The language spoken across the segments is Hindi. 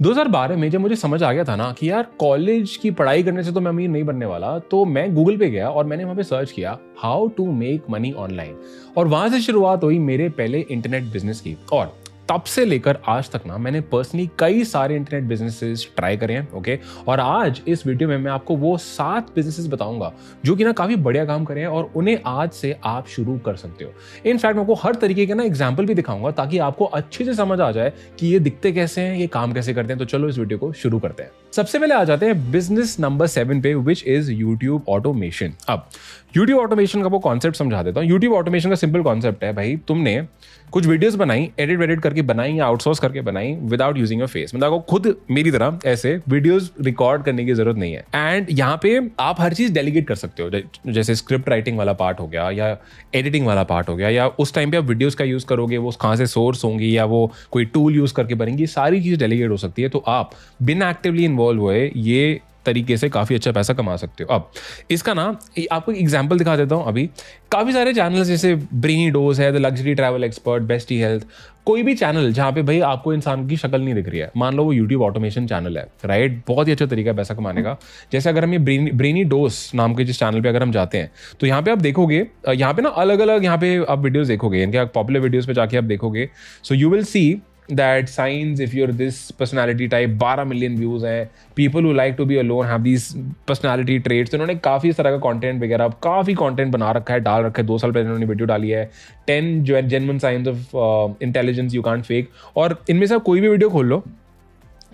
2012 में जब मुझे समझ आ गया था ना कि यार कॉलेज की पढ़ाई करने से तो मैं अमीर नहीं बनने वाला, तो मैं गूगल पे गया और मैंने वहां पे सर्च किया how to make money online. और वहां से शुरुआत हुई मेरे पहले इंटरनेट बिजनेस की। और तब से लेकर आज तक ना मैंने पर्सनली कई सारे इंटरनेट बिजनेसेस ट्राई करे हैं। ओके, और आज इस वीडियो में मैं आपको वो 7 बिजनेसेस बताऊंगा जो कि ना काफी बढ़िया काम करे हैं और उन्हें आज से आप शुरू कर सकते हो। इनफैक्ट मैं आपको हर तरीके के ना एग्जाम्पल भी दिखाऊंगा ताकि आपको अच्छे से समझ आ जाए कि ये दिखते कैसे हैं, ये काम कैसे करते हैं। तो चलो इस वीडियो को शुरू करते हैं। सबसे पहले आ जाते हैं बिजनेस नंबर 7 पे, विच इज यूट्यूब ऑटोमेशन। अब यूट्यूब ऑटोमेशन का वो कॉन्सेप्ट समझा देता हूँ। यूट्यूब ऑटोमेशन का सिंपल कॉन्सेप्ट है, भाई तुमने कुछ वीडियोस बनाई, एडिट वेडिट करके बनाई या आउटसोर्स करके बनाई विदाउट यूजिंग योर फेस। मतलब आपको खुद मेरी तरह ऐसे वीडियोस रिकॉर्ड करने की जरूरत नहीं है। एंड यहाँ पे आप हर चीज डेलीगेट कर सकते हो, जैसे स्क्रिप्ट राइटिंग वाला पार्ट हो गया या एडिटिंग वाला पार्ट हो गया, या उस टाइम पे आप वीडियोस का यूज करोगे वो कहाँ से सोर्स होंगी या वो कोई टूल यूज करके बनेंगी, सारी चीज डेलीगेट हो सकती है। तो आप बिना एक्टिवली इन्वॉल्व हुए ये तरीके से काफी अच्छा पैसा कमा सकते हो। अब इसका ना आपको एग्जांपल दिखा देता हूं। अभी काफी सारे चैनल्स जैसे ब्रेनी डोज है, the luxury travel expert, bestie health, कोई भी चैनल जहां पे भाई आपको इंसान की शक्ल नहीं दिख रही है, मान लो वो यूट्यूब ऑटोमेशन चैनल है, राइट। बहुत ही अच्छा तरीका है पैसा कमाने का। जैसे अगर हम ये ब्रेनी डोज नाम के जिस चैनल पे अगर हम जाते हैं तो यहाँ पे आप देखोगे, यहाँ पे ना अलग अलग यहाँ पे आप वीडियोस देखोगे, इनके पॉपुलर वीडियोस पे जाके आप देखोगे। So you will see that signs if you're this personality type, 12 million views हैं। people who like to be alone have these personality traits। तो इन्होंने काफी इस तरह का कंटेंट वगैरह काफी कंटेंट बना रखा है, डाल रखा है। 2 साल पहले इन्होंने वीडियो डाली है 10 genuine signs of intelligence you can't fake। और इनमें से आप कोई भी वीडियो खोल लो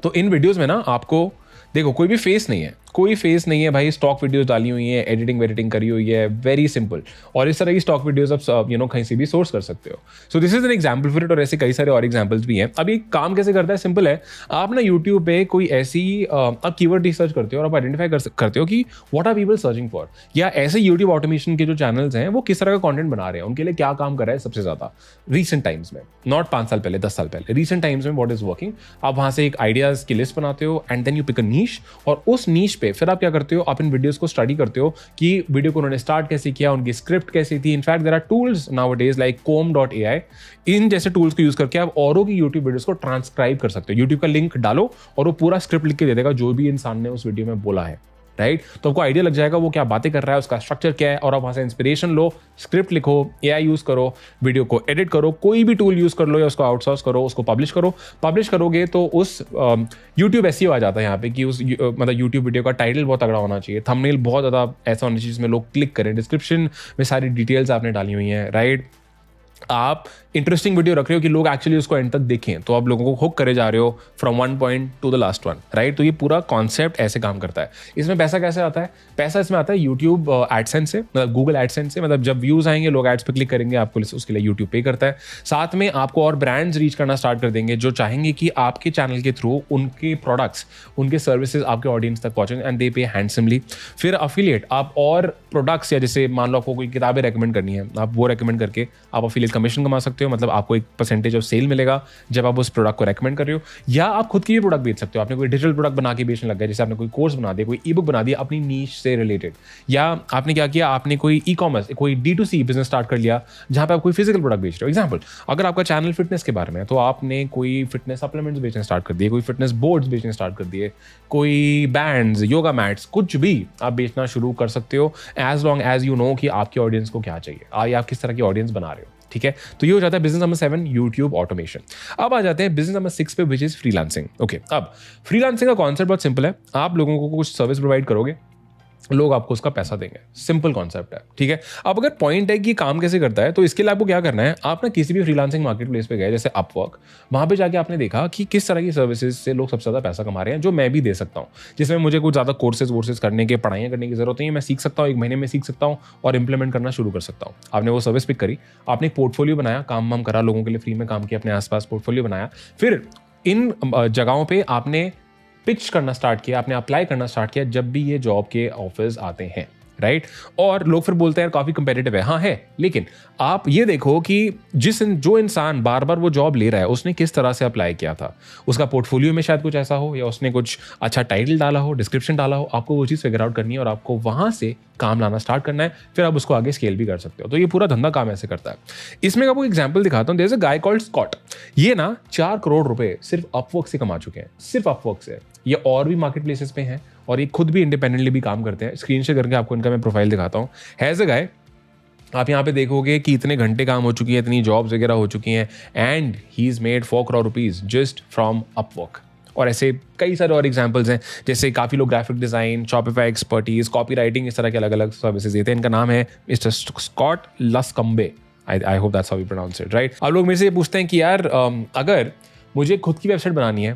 तो इन वीडियोस में ना आपको देखो कोई भी फेस नहीं है, कोई फेस नहीं है भाई। स्टॉक वीडियोस डाली हुई है, एडिटिंग वेडिटिंग करी हुई है, वेरी सिंपल। और इस तरह की स्टॉक वीडियोस आप कहीं से भी सोर्स कर सकते हो। So this is an example for it. और ऐसे कई सारे और एग्जांपल्स भी हैं। अब ये काम कैसे करता है, सिंपल है। आप ना यूट्यूब पे कोई ऐसी आप कीवर्ड रिसर्च करते हो और आप आइडेंटिफाई करते हो कि what are people searching for, या ऐसे यूट्यूब ऑटोमेशन के जो चैनल्स हैं वो किस तरह का कॉन्टेंट बना रहे हैं, उनके लिए क्या काम कर रहा है सबसे ज्यादा रिसेंट टाइम्स में, नॉट 5 साल पहले 10 साल पहले, रिसेंट टाइम्स में व्हाट इज वर्किंग। आप वहां से एक आइडियाज की लिस्ट बनाते हो and then you pick a niche. और उस नीश पे फिर आप क्या करते हो, आप इन वीडियोस को स्टडी करते हो कि वीडियो को उन्होंने स्टार्ट कैसे किया, उनकी स्क्रिप्ट कैसी थी। In fact there are tools nowadays like com.ai। इन जैसे टूल्स को यूज करके आप औरों की यूट्यूब वीडियोस को ट्रांसक्राइब कर सकते हो। यूट्यूब का लिंक डालो और वो पूरा स्क्रिप्ट लिख के दे देगा जो भी इंसान ने उस वीडियो में बोला है, राइट। तो आपको आइडिया लग जाएगा वो क्या बातें कर रहा है, उसका स्ट्रक्चर क्या है। और आप वहां से इंस्पिरेशन लो, स्क्रिप्ट लिखो, एआई यूज करो, वीडियो को एडिट करो, कोई भी टूल यूज कर लो या उसको आउटसोर्स करो, उसको पब्लिश करो। पब्लिश करोगे तो उस यूट्यूब एसईओ आ जाता है यहाँ पे कि उस मतलब यूट्यूब वीडियो का टाइटल बहुत तगड़ा होना चाहिए, थंबनेल बहुत ज्यादा ऐसा होना चाहिए जिसमें लोग क्लिक करें, डिस्क्रिप्शन में सारी डिटेल्स आपने डाली हुई हैं, राइट। आप इंटरेस्टिंग वीडियो रख रहे हो कि लोग एक्चुअली उसको एंड तक देखें, तो आप लोगों को हुक करे जा रहे हो from one point two the last one, right. तो ये पूरा कॉन्सेप्ट ऐसे काम करता है। इसमें पैसा कैसे आता है, पैसा इसमें आता है यूट्यूब एडसेंस से, मतलब गूगल एडसेंस से। मतलब जब व्यूज आएंगे लोग एड्स पे क्लिक करेंगे, आपको उसके लिए यूट्यूब पे करता है। साथ में आपको और ब्रांड्स रीच करना स्टार्ट कर देंगे जो चाहेंगे कि आपके चैनल के थ्रू उनके प्रोडक्ट्स, उनके सर्विसेज आपके ऑडियंस तक पहुंचे एंड दे पे हैंडसमली। फिर अफिलिएट, आप और प्रोडक्ट्स या जैसे मान लो आपको कोई किताबें रेकमेंड करनी है, आप वो रेकमेंड करके आप अफिलिएट कमीशन कमा सकते हो। मतलब आपको एक परसेंटेज ऑफ सेल मिलेगा जब आप उस प्रोडक्ट को रेकमेंड कर रहे हो। या आप खुद की भी प्रोडक्ट बेच सकते हो। आपने कोई डिजिटल प्रोडक्ट बना के बेचने लग गए, जैसे आपने कोई कोर्स बना दिया, कोई ई बुक बना दिया अपनी नीश से रिलेटेड। या आपने क्या किया, आपने कोई ई कॉमर्स, कोई D2C बिजनेस स्टार्ट कर लिया जहां पे आप कोई फिजिकल प्रोडक्ट बेच रहे हो। एग्जाम्पल, अगर आपका चैनल फिटनेस के बारे में है तो आपने कोई फिटनेस सप्लीमेंट्स बेचने स्टार्ट कर दिए, कोई फिटनेस बोर्ड्स बेचने स्टार्ट कर दिए, कोई बैंड्स, योगा मैट्स, कुछ भी आप बेचना शुरू कर सकते हो as long as you know कि आपकी ऑडियंस को क्या चाहिए या आप किस तरह की ऑडियंस बना रहे हो, ठीक है। तो ये हो जाता है बिजनेस नंबर 7, यूट्यूब ऑटोमेशन। अब आ जाते हैं बिजनेस नंबर 6 पे, विच इज फ्रीलांसिंग। ओके, अब फ्रीलांसिंग का कॉन्सेप्ट बहुत सिंपल है। आप लोगों को कुछ सर्विस प्रोवाइड करोगे, लोग आपको उसका पैसा देंगे, सिंपल कॉन्सेप्ट है, ठीक है। अब अगर पॉइंट है कि काम कैसे करता है, तो इसके लिए आपको क्या करना है, आप ना किसी भी फ्रीलांसिंग मार्केट प्लेस पे गए जैसे अपवर्क, वहां पे जाके आपने देखा कि किस तरह की सर्विसेज से लोग सबसे ज्यादा पैसा कमा रहे हैं जो मैं भी दे सकता हूँ, जिसमें मुझे कुछ ज्यादा कोर्सेज वोर्सेज करने के, पढ़ाइयाँ करने की जरूरत नहीं है। मैं सीख सकता हूँ, 1 महीने में सीख सकता हूँ और इंप्लीमेंट करना शुरू कर सकता हूँ। आपने वो सर्विस पिक करी, आपने एक पोर्टफोलियो बनाया, काम वाम करा, लोगों के लिए फ्री में काम किया, अपने आसपास पोर्टफोलियो बनाया। फिर इन जगहों पे आपने पिच करना स्टार्ट किया, आपने अप्लाई करना स्टार्ट किया जब भी ये जॉब के ऑफर्स आते हैं, राइट। और लोग फिर बोलते हैं यार काफी कंपेटिटिव है, हाँ है, लेकिन आप ये देखो कि जो इंसान बार बार वो जॉब ले रहा है उसने किस तरह से अप्लाई किया था, उसका पोर्टफोलियो में शायद कुछ ऐसा हो, या उसने कुछ अच्छा टाइटल डाला हो, डिस्क्रिप्शन डाला हो। आपको वो चीज़ फिगर आउट करनी है और आपको वहां से काम लाना स्टार्ट करना है, फिर आप उसको आगे स्केल भी कर सकते हो। तो ये पूरा धंधा काम ऐसे करता है। इसमें आपको एग्जाम्पल दिखाता हूँ। There is a guy called Scott. ये ना 4 करोड़ रुपए सिर्फ अपवर्क से कमा चुके हैं, सिर्फ अपवर्क से। ये और भी मार्केट प्लेसेस पे हैं और ये खुद भी इंडिपेंडेंटली भी काम करते हैं। स्क्रीन शेयर करके आपको इनका मैं प्रोफाइल दिखाता हूँ। हैज अ गाय, आप यहाँ पे देखोगे कि इतने घंटे काम हो चुकी है, इतनी जॉब्स वगैरह हो चुकी हैं, and he is made 4 crore rupees just from Upwork. और ऐसे कई सारे और एग्जांपल्स हैं, जैसे काफ़ी लोग graphic design, Shopify expertise, copy writing, इस तरह के अलग अलग सर्विसेज देते हैं। इनका नाम है mister Scott Luscombe. I hope that's how you pronounce it, right. अब लोग मेरे से ये पूछते हैं कि यार अगर मुझे खुद की वेबसाइट बनानी है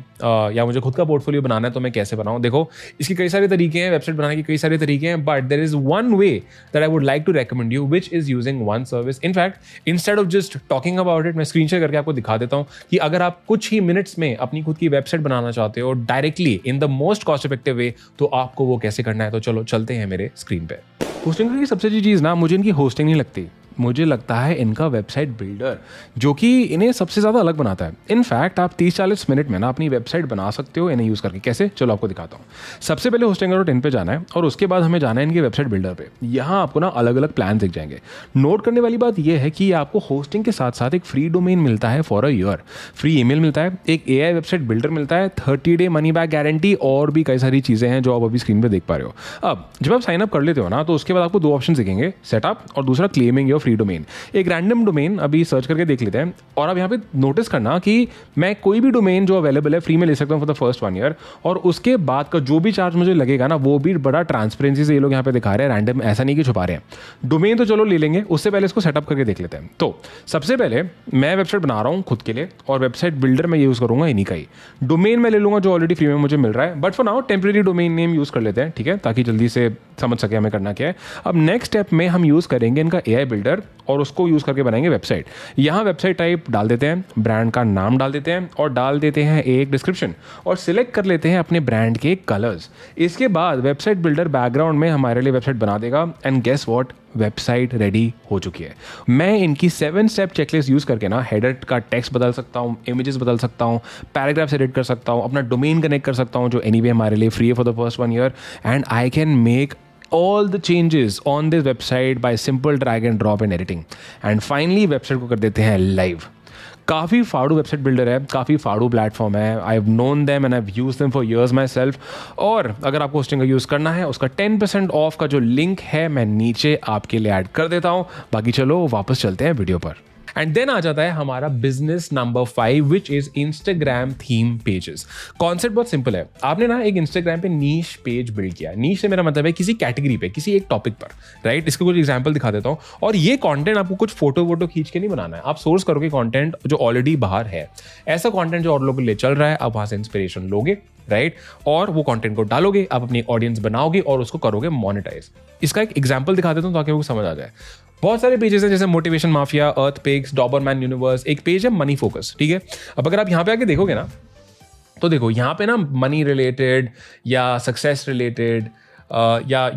या मुझे खुद का पोर्टफोलियो बनाना है तो मैं कैसे बनाऊं। देखो, इसके कई सारे तरीके हैं, वेबसाइट बनाने के कई सारे तरीके हैं, but there is one way that I would like to recommend you, which is using one service. In fact instead of just talking about it, मैं स्क्रीन शेयर करके आपको दिखा देता हूं कि अगर आप कुछ ही मिनट्स में अपनी खुद की वेबसाइट बनाना चाहते हो directly in the most cost effective way, तो आपको वो कैसे करना है। तो चलो चलते हैं मेरे स्क्रीन पे। होस्टिंग की सबसे अच्छी चीज़ ना, मुझे इनकी होस्टिंग नहीं लगती, मुझे लगता है इनका वेबसाइट बिल्डर, जो कि इन्हें सबसे ज़्यादा अलग बनाता है। इनफैक्ट आप 30-40 मिनट में ना अपनी वेबसाइट बना सकते हो इन्हें यूज़ करके। कैसे, चलो आपको दिखाता हूँ। सबसे पहले hostinga.in पे जाना है और उसके बाद हमें जाना है इनके वेबसाइट बिल्डर पे। यहाँ आपको ना अलग अलग प्लान दिख जाएंगे। नोट करने वाली बात यह है कि आपको होस्टिंग के साथ साथ एक फ्री डोमेन मिलता है for a year, free email मिलता है, एक AI वेबसाइट बिल्डर मिलता है, 30 डे मनी बैक गारंटी, और भी कई सारी चीज़ें हैं जो आप अभी स्क्रीन पर देख पा रहे हो। अब जब आप साइन अप कर लेते हो ना, तो उसके बाद आपको 2 ऑप्शन दिखेंगे, सेटअप और दूसरा क्लेमिंग योर फ्री डोमेन। एक रैंडम डोमेन अभी सर्च करके देख लेते हैं, और आप यहाँ पे नोटिस करना कि मैं कोई भी डोमेन जो अवेलेबल है फ्री में ले सकता हूँ फॉर द फर्स्ट 1 ईयर, और उसके बाद का जो भी चार्ज मुझे लगेगा ना, वो भी बड़ा ट्रांसपेरेंसी से ये लोग यहाँ पे दिखा रहे हैं, रैंडम, ऐसा नहीं कि छुपा रहे हैं। डोमेन तो चलो ले लेंगे, उससे पहले इसको सेटअप करके देख लेते हैं। तो सबसे पहले मैं वेबसाइट बना रहा हूँ खुद के लिए, और वेबसाइट बिल्डर मैं यूज़ करूँगा इन्हीं का ही। डोमेन मैं ले लूँगा जो ऑलरेडी फ्री में मुझे मिल रहा है, but for now temporary domain name use कर लेते हैं, ठीक है, ताकि जल्दी से समझ सके हमें करना क्या है। अब नेक्स्ट स्टेप में हम यूज़ करेंगे इनका AI बिल्डर, और उसको यूज़ करके बनाएंगे वेबसाइट। यहाँ वेबसाइट टाइप डाल देते हैं, ब्रांड का नाम डाल देते हैं, और डाल देते हैं एक डिस्क्रिप्शन, और सिलेक्ट कर लेते हैं अपने ब्रांड के कलर्स। इसके बाद वेबसाइट बिल्डर बैकग्राउंड में हमारे लिए वेबसाइट बना देगा, and guess what, website ready हो चुकी है। मैं इनकी 7 स्टेप चेकलिस्ट यूज़ करके ना हेडर का टेक्स्ट बदल सकता हूँ, इमेजेस बदल सकता हूँ, पैराग्राफ्स एडिट कर सकता हूँ, अपना डोमेन कनेक्ट कर सकता हूँ जो एनीवे हमारे लिए फ्री है for the first 1 year, and I can make all the changes on this website by simple drag and drop and editing. And finally website को कर देते हैं लाइव। काफ़ी फाड़ू वेबसाइट बिल्डर है, काफ़ी फाड़ू प्लेटफॉर्म है। I have known them and I have used them for years my self. और अगर आपको होस्टिंग का यूज़ करना है, उसका 10% ऑफ का जो लिंक है मैं नीचे आपके लिए ऐड कर देता हूँ। बाकी चलो वापस चलते हैं वीडियो पर। एंड देन आ जाता है हमारा business number 5, which is Instagram theme pages. Concept बहुत सिंपल है। आपने ना एक इंस्टाग्राम पे नीश पेज बिल्ड किया। नीश से मेरा मतलब है किसी कैटेगरी पे, किसी एक टॉपिक पर, राइट। इसके कुछ एग्जांपल दिखा देता हूँ। और ये कंटेंट आपको कुछ फोटो वोटो खींच के नहीं बनाना है, आप सोर्स करोगे कंटेंट जो ऑलरेडी बाहर है, ऐसा कंटेंट जो और लोगों के लिए चल रहा है, आप वहां से इंस्पिरेशन लोगे, राइट, और वो कंटेंट को डालोगे, आप अपनी ऑडियंस बनाओगे और उसको करोगे मोनेटाइज। इसका एक एग्जांपल दिखा देता हूँ ताकि आपको समझ आ जाए। बहुत सारे पेजेस हैं, जैसे मोटिवेशन माफिया, अर्थ पिक्स, डॉबरमैन यूनिवर्स। एक पेज है मनी फोकस, ठीक है। अब अगर आप यहाँ पे आके देखोगे ना, तो देखो यहाँ पे ना मनी रिलेटेड या सक्सेस रिलेटेड या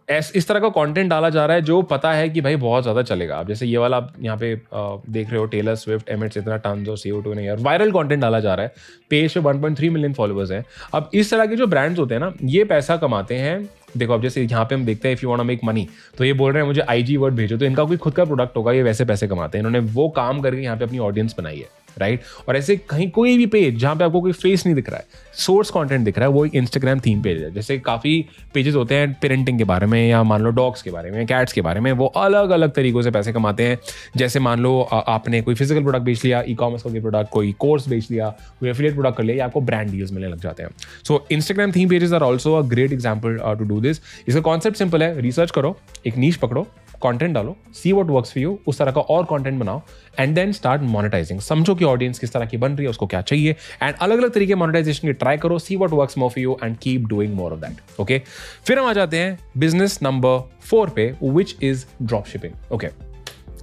इस तरह का कंटेंट डाला जा रहा है जो पता है कि भाई बहुत ज़्यादा चलेगा। अब जैसे ये वाला आप यहाँ पे देख रहे हो, टेलर स्विफ्ट एमिट्स इतना टन्स ऑफ CO2 नहीं, यार वायरल कंटेंट डाला जा रहा है। पेज पे 1.3 मिलियन फॉलोअर्स हैं। अब इस तरह के जो ब्रांड्स होते हैं ना, ये पैसा कमाते हैं। देखो अब जैसे यहाँ पे हम देखते हैं if you want to make money, तो ये बोल रहे हैं मुझे IG वर्ड भेजो, तो इनका कोई खुद का प्रोडक्ट होगा, ये वैसे पैसे कमाते हैं। इन्होंने वो काम करके यहाँ पे अपनी ऑडियंस बनाई है, राइट। और ऐसे कहीं कोई भी पेज जहाँ पे आपको कोई फेस नहीं दिख रहा है, सोर्स कंटेंट दिख रहा है, वो एक इंस्टाग्राम थीम पेज है। जैसे काफ़ी पेजेस होते हैं पेरेंटिंग के बारे में, या मान लो डॉग्स के बारे में, कैट्स के बारे में, वो अलग अलग तरीकों से पैसे कमाते हैं। जैसे मान लो आपने कोई फिजिकल प्रोडक्ट बेच लिया, ई-कॉमर्स का कोई प्रोडक्ट, कोई कोर्स बेच लिया, कोई एफिलिएट प्रोडक्ट कर लिया, या आपको ब्रांड डील्स मिलने लग जाते हैं। So Instagram theme pages are also a great example to do this. इसका कॉन्सेप्ट सिंपल है, रिसर्च करो, एक नीश पकड़ो, कंटेंट डालो, see what works for you, उस तरह का और कंटेंट बनाओ, एंड देन स्टार्ट मोनेटाइजिंग। समझो कि ऑडियंस किस तरह की बन रही है, उसको क्या चाहिए, एंड अलग अलग तरीके मोनेटाइजेशन के ट्राई करो, सी what works more for you and keep doing more of that. Okay, फिर हम आ जाते हैं बिजनेस नंबर 4 पे, which is drop shipping. Okay,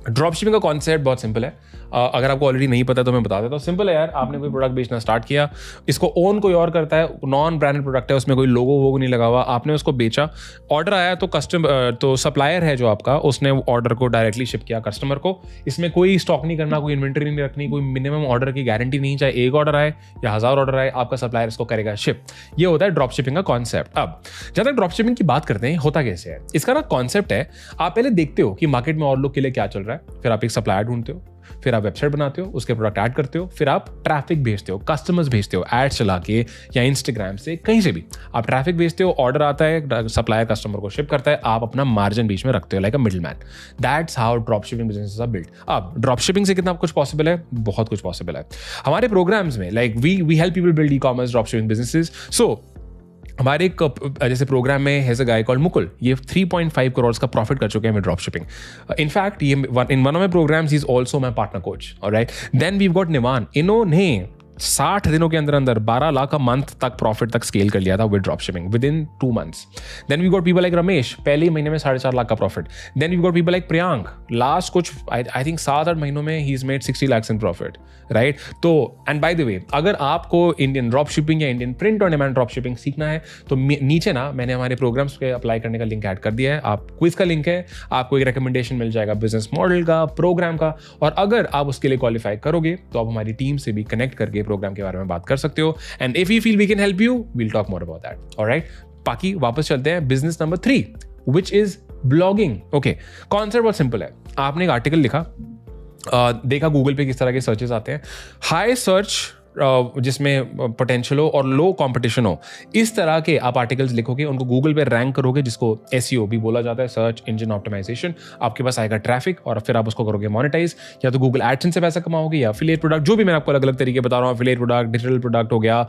drop shipping का कॉन्सेप्ट बहुत सिंपल है। अगर आपको ऑलरेडी नहीं पता तो मैं बता देता हूँ। सिंपल है यार, आपने कोई प्रोडक्ट बेचना स्टार्ट किया, इसको ओन कोई और करता है, नॉन ब्रांडेड प्रोडक्ट है, उसमें कोई लोगो वोगो नहीं लगा हुआ, आपने उसको बेचा, ऑर्डर आया तो सप्लायर है जो आपका, उसने ऑर्डर को डायरेक्टली शिप किया कस्टमर को। इसमें कोई स्टॉक नहीं करना, कोई इन्वेंटरी नहीं रखनी, कोई मिनिमम ऑर्डर की गारंटी नहीं, चाहे एक ऑर्डर आए या 1000 ऑर्डर आए, आपका सप्लायर इसको करेगा शिप। ये होता है ड्रॉप शिपिंग का कॉन्सेप्ट। अब जब तक ड्रॉप शिपिंग की बात करते हैं, होता कैसे है, इसका ना कॉन्सेप्ट है, आप पहले देखते हो कि मार्केट में और लोग के लिए क्या चल रहा है, फिर आप एक सप्लायर ढूंढते हो, फिर आप वेबसाइट बनाते हो, उसके प्रोडक्ट ऐड करते हो, फिर आप ट्रैफिक भेजते हो, कस्टमर्स भेजते हो एड्स चला के या इंस्टाग्राम से, कहीं से भी आप ट्रैफिक भेजते हो, ऑर्डर आता है, सप्लायर कस्टमर को शिप करता है, आप अपना मार्जिन बीच में रखते हो like a middleman. That's how drop shipping businesses are built. अब ड्रॉप शिपिंग से कितना कुछ पॉसिबल है, बहुत कुछ पॉसिबल है। हमारे प्रोग्राम्स में like we help people build e-commerce drop shipping businesses. So हमारे एक जैसे प्रोग्राम में has a guy called Mukul, ये 3.5 करोड़ का प्रॉफिट कर चुके हैं विद ड्रॉप शिपिंग। इनफैक्ट ये in one of my programmes he is also my partner coach. Alright, then we got Nivan, इन्होंने 60 दिनों के अंदर 12 लाख मंथ तक प्रॉफिट तक स्केल कर लिया था with drop shipping within 2 months. Then we got people like Ramesh, पहले ही महीने में 4.5 लाख का profit. Then we got people like Priyank, last कुछ आई थिंक 7-8 महीनों में he is made 60 lakhs in profit, right. तो एंड बाय द वे, अगर आपको इंडियन ड्रॉप शिपिंग या Indian print on demand drop shipping सीखना है तो नीचे ना मैंने हमारे प्रोग्राम्स पे अप्लाई करने का लिंक ऐड कर दिया है। आप क्विज का लिंक है, आपको एक रिकमेंडेशन मिल जाएगा बिजनेस मॉडल का, प्रोग्राम का, और अगर आप उसके लिए क्वालिफाई करोगे तो आप हमारी टीम से भी कनेक्ट करके प्रोग्राम के बारे में बात कर सकते हो। And if you feel we can help you, we'll talk more about that. Alright, बाकी वापस चलते हैं business number 3 which is blogging. Okay, concept बहुत सिंपल है। आपने एक आर्टिकल लिखा, देखा गूगल पे किस तरह के सर्चेस आते हैं, हाई सर्च जिसमें पोटेंशियल हो और लो कंपटीशन हो, इस तरह के आप आर्टिकल्स लिखोगे, उनको गूगल पे रैंक करोगे, जिसको एसईओ भी बोला जाता है, सर्च इंजन ऑप्टिमाइजेशन। आपके पास आएगा ट्रैफिक और फिर आप उसको करोगे मोनेटाइज, या तो गूगल एडसेंस से पैसा कमाओगे या एफिलिएट प्रोडक्ट, जो भी मैं आपको अलग अलग तरीके बता रहा हूँ, एफिलिएट प्रोडक्ट, डिजिटल प्रोडक्ट हो गया,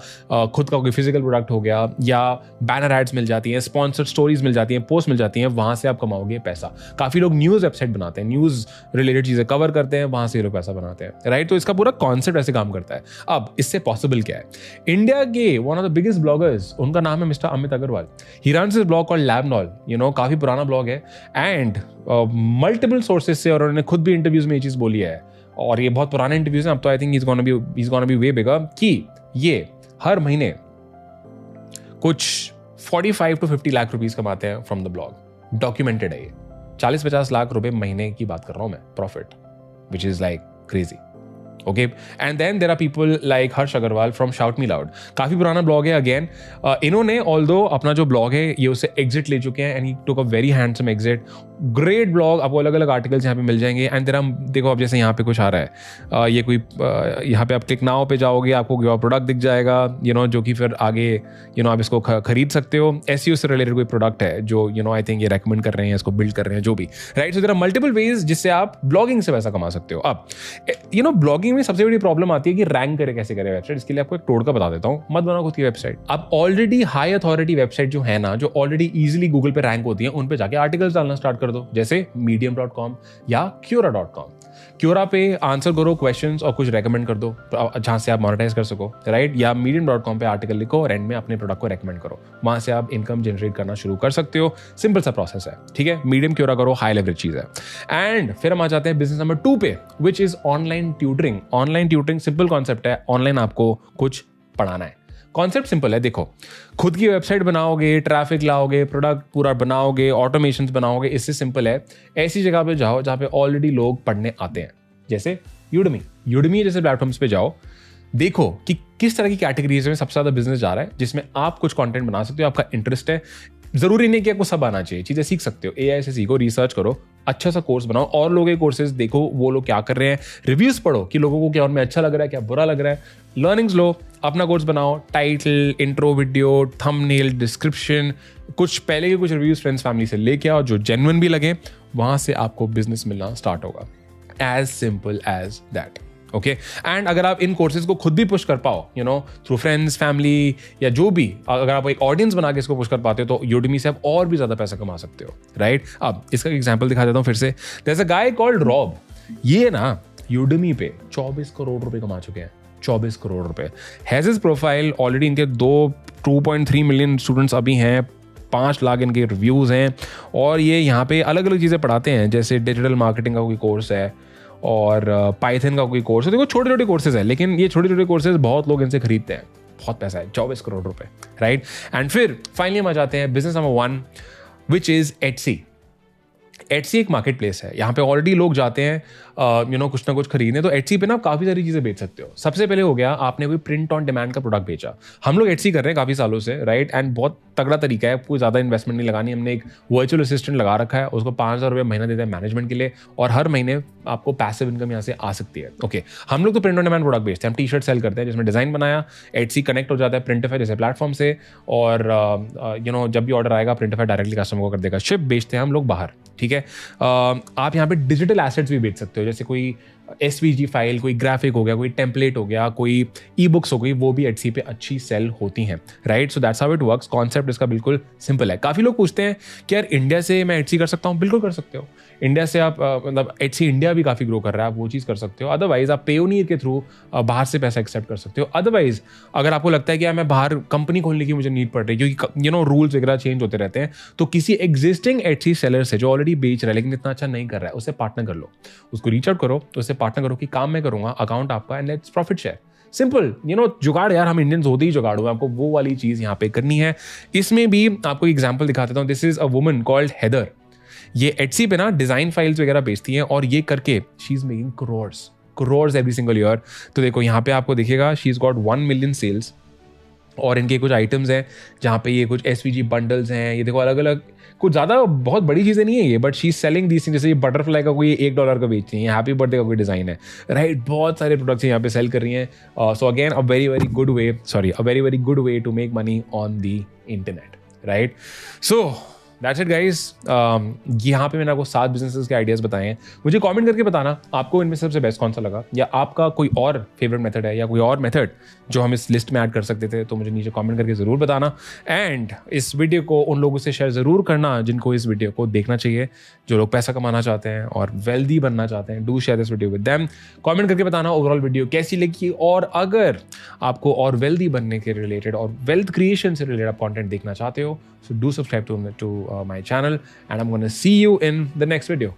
खुद का कोई फिजिकल प्रोडक्ट हो गया, या बैनर एड्स मिल जाती हैं, स्पॉन्सर्ड स्टोरीज मिल जाती हैं, पोस्ट मिल जाती हैं, वहां से आप कमाओगे पैसा। काफी लोग न्यूज वेबसाइट बनाते हैं, न्यूज रिलेटेड चीजें कवर करते हैं, वहां से लोग पैसा बनाते हैं, राइट। तो इसका पूरा कॉन्सेप्ट ऐसे काम करता है। अब इससे पॉसिबल क्या है, इंडिया के one of the biggest bloggers, उनका नाम है mister Amit Agarwal. He runs this blog called Labnol, काफी पुराना ब्लॉग है, एंड मल्टीपल सोर्सेज से, और उन्होंने खुद भी इंटरव्यूज में ये चीज बोली है, और ये बहुत पुराने इंटरव्यूज हैं, अब तो I think he's gonna be way bigger, कि ये हर महीने कुछ 45 to 50 लाख रुपीस कमाते हैं फ्रॉम द ब्लॉग। डॉक्यूमेंटेड है ये, 40-50 लाख रुपए महीने की बात कर रहा हूं मैं, profit, which is like crazy. Okay, and then there are people like Harsh Agarwal from shout me loud, काफी पुराना ब्लॉग है अगेन। इन्होंने ऑल्दो अपना जो ब्लॉग है ये उससे एग्जिट ले चुके हैं, and he took a very handsome exit. Great blog, आपको अलग अलग आर्टिकल्स यहाँ पे मिल जाएंगे। एंड देयर देखो, अब जैसे यहाँ पे कुछ आ रहा है, ये कोई यहाँ पे आप क्लिक नाउ पे जाओगे, आपको प्रोडक्ट दिख जाएगा, जो कि फिर आगे आप इसको खरीद सकते हो। एसईओ से रिलेटेड कोई प्रोडक्ट है जो आई थिंक ये रेकमेंड कर रहे हैं, इसको बिल्ड कर रहे हैं, जो भी, right. So there are multiple ways जिससे आप ब्लॉगिंग से पैसा कमा सकते हो। अब ब्लॉगिंग में सबसे बड़ी प्रॉब्लम आती है कि रैंक कैसे करे वेबसाइट। इसके लिए आपको एक टोटका बता देता हूं, मत बनाओ खुद की वेबसाइट। आप ऑलरेडी हाई अथॉरिटी वेबसाइट जो है ना, जो ऑलरेडी इजीली गूगल पे रैंक होती है, उन पे जाके आर्टिकल्स डालना स्टार्ट कर दो, जैसे medium.com या quora.com। क्योरा पे आंसर करो क्वेश्चंस और कुछ रेकमेंड कर दो जहां से आप मोनेटाइज कर सको, राइट। या medium.com पे आर्टिकल लिखो और एंड में अपने प्रोडक्ट को रेकमेंड करो, वहां से आप इनकम जनरेट करना शुरू कर सकते हो। सिंपल सा प्रोसेस है, ठीक है। मीडियम क्योरा करो, हाई लेवरेज चीज है। एंड फिर हम आ जाते हैं बिजनेस नंबर 2 पे, which is online tutoring. Online tutoring simple concept है, ऑनलाइन आपको कुछ पढ़ाना है। कॉन्सेप्ट सिंपल है, देखो, खुद की वेबसाइट बनाओगे, ट्रैफिक लाओगे, प्रोडक्ट पूरा बनाओगे, ऑटोमेशंस बनाओगे, इससे सिंपल है ऐसी जगह पे जाओ जहां पे ऑलरेडी लोग पढ़ने आते हैं, जैसे यूडमी जैसे प्लेटफॉर्म्स पे जाओ, देखो कि किस तरह की कैटेगरीज में सबसे ज्यादा बिजनेस जा रहा है, जिसमें आप कुछ कंटेंट बना सकते हो, आपका इंटरेस्ट है। जरूरी नहीं कि आपको सब आना चाहिए, चीजें सीख सकते हो, एआई से सीखो, रिसर्च करो, अच्छा सा कोर्स बनाओ, और लोगों के कोर्सेज देखो वो लोग क्या कर रहे हैं, रिव्यूज पढ़ो कि लोगों को क्या उनमें अच्छा लग रहा है, क्या बुरा लग रहा है, लर्निंग्स लो, अपना कोर्स बनाओ, title, intro video, thumbnail, description, कुछ पहले के कुछ रिव्यूज फ्रेंड्स फैमिली से लेके आओ जो जेन्युइन भी लगे, वहां से आपको बिजनेस मिलना स्टार्ट होगा। As simple as that, okay. And अगर आप इन कोर्सेज को खुद भी पुश कर पाओ, थ्रू फ्रेंड्स, फैमिली, या जो भी, अगर आप एक ऑडियंस बना के इसको पुश कर पाते हो, तो यूडमी से आप और भी ज्यादा पैसा कमा सकते हो, राइट। अब इसका एग्जांपल दिखा देता हूं फिर से। There is a guy called Rob, ये ना यूडमी पे 24 करोड़ रुपए कमा चुके हैं, 24 करोड़ रुपए। हैज हिज प्रोफाइल ऑलरेडी, इनके 2.3 मिलियन स्टूडेंट्स अभी हैं, 5 लाख इनके रिव्यूज हैं, और ये यहाँ पे अलग अलग चीज़ें पढ़ाते हैं, जैसे डिजिटल मार्केटिंग का कोई कोर्स है, और पाइथन का कोई कोर्स है। देखो छोटे छोटे कोर्सेज है, लेकिन ये छोटे छोटे कोर्सेज बहुत लोग इनसे खरीदते हैं, बहुत पैसा है, 24 करोड़ रुपए, राइट। एंड फिर फाइनली हम आ जाते हैं business number 1, which is Etsy. Etsy एक मार्केट प्लेस है, यहाँ पे ऑलरेडी लोग जाते हैं कुछ ना कुछ खरीदने। तो एटसी पे ना आप काफ़ी सारी चीज़ें बेच सकते हो। सबसे पहले हो गया, आपने कोई प्रिंट ऑन डिमांड का प्रोडक्ट बेचा। हम लोग एटसी कर रहे हैं काफ़ी सालों से, राइट। एंड बहुत तगड़ा तरीका है, कोई ज़्यादा इन्वेस्टमेंट नहीं लगानी। हमने एक वर्चुअल असिस्टेंट लगा रखा है, उसको 5,000 रुपये महीना देते हैं मैनेजमेंट के लिए, और हर महीने आपको पैसिव इनकम यहाँ से आ सकती है। ओके, हम लोग तो प्रिंट ऑन डिमांड प्रोडक्ट बेचते हैं, हम टी शर्ट सेल करते हैं जिसमें डिज़ाइन बनाया, एटसी कनेक्ट हो जाता है प्रिंटिफाई जैसे प्लेटफॉर्म से, और जब भी ऑर्डर आएगा प्रिंटिफाई डायरेक्टली कस्टमर को कर देगा। शिप बेचते हैं हम लोग बाहर, ठीक है। आप यहाँ पे डिजिटल एसेट्स भी बेच सकते हो, जैसे कोई SVG फाइल, कोई ग्राफिक हो गया, कोई टेम्पलेट हो गया, कोई ई बुक्स हो गई, वो भी एटसी पे अच्छी सेल होती हैं, right. So that's how it works. Concept इसका बिल्कुल सिंपल है। काफ़ी लोग पूछते हैं कि यार इंडिया से मैं एटसी कर सकता हूँ? बिल्कुल कर सकते हो। इंडिया से आप मतलब एटसी इंडिया भी काफ़ी ग्रो कर रहा है, आप वो चीज़ कर सकते हो। अदरवाइज आप पेयोनियर के थ्रू बाहर से पैसा एक्सेप्ट कर सकते हो। अदरवाइज अगर आपको लगता है कि यार मैं बाहर कंपनी खोलने की मुझे नीड पड़ रही है, क्योंकि रूल्स वगैरह चेंज होते रहते हैं, तो किसी एग्जिस्टिंग एटसी सेलर से जो ऑलरेडी बेच रहा है लेकिन इतना अच्छा नहीं कर रहा है, उससे पार्टनर कर लो, उसको रीच आउट करो, तो उससे पार्टनर करो कि काम मैं करूंगा, अकाउंट आपका, and let's profit share. Simple, जुगाड़ यार, हम इंडियंस होते ही जुगाड़ हुए, आपको वो वाली चीज यहाँ पे करनी है। इसमें भी आपको एग्जांपल दिखा देता हूँ। This is a woman called Heather. ये एटसी पे ना डिजाइन फाइल्स वगैरह बेचती हैं, और ये करके she is making crores every single year. तो देखो यहाँ पे आपको दिखेगा, she is got 1 million sales, और इनके कुछ आइटम्स हैं जहाँ पे ये कुछ SVG बंडल्स हैं, ये देखो अलग अलग, कुछ ज़्यादा बहुत बड़ी चीज़ें नहीं है ये, but she is selling these things. जैसे ये बटरफ्लाई का कोई $1 का बेचती है, हैप्पी बर्थडे का कोई डिज़ाइन है, राइट। बहुत सारे प्रोडक्ट्स यहाँ पे सेल कर रही हैं। So again a very very good way to make money on the internet, right. So that's it guys. यहाँ पे मैंने आपको 7 बिजनेसेस के आइडियाज़ बताए हैं। मुझे कमेंट करके बताना आपको इनमें सबसे बेस्ट कौन सा लगा, या आपका कोई और फेवरेट मेथड है, या कोई और मेथड जो हम इस लिस्ट में ऐड कर सकते थे, तो मुझे नीचे कमेंट करके ज़रूर बताना। एंड इस वीडियो को उन लोगों से शेयर ज़रूर करना जिनको इस वीडियो को देखना चाहिए, जो लोग पैसा कमाना चाहते हैं और वेल्दी बनना चाहते हैं। Do share this video with them. Comment करके बताना ओवरऑल वीडियो कैसी लगी, और अगर आपको और वेल्दी बनने के रिलेटेड और वेल्थ क्रिएशन से रिलेटेड कंटेंट देखना चाहते हो, so do subscribe to my channel, and I'm going to see you in the next video.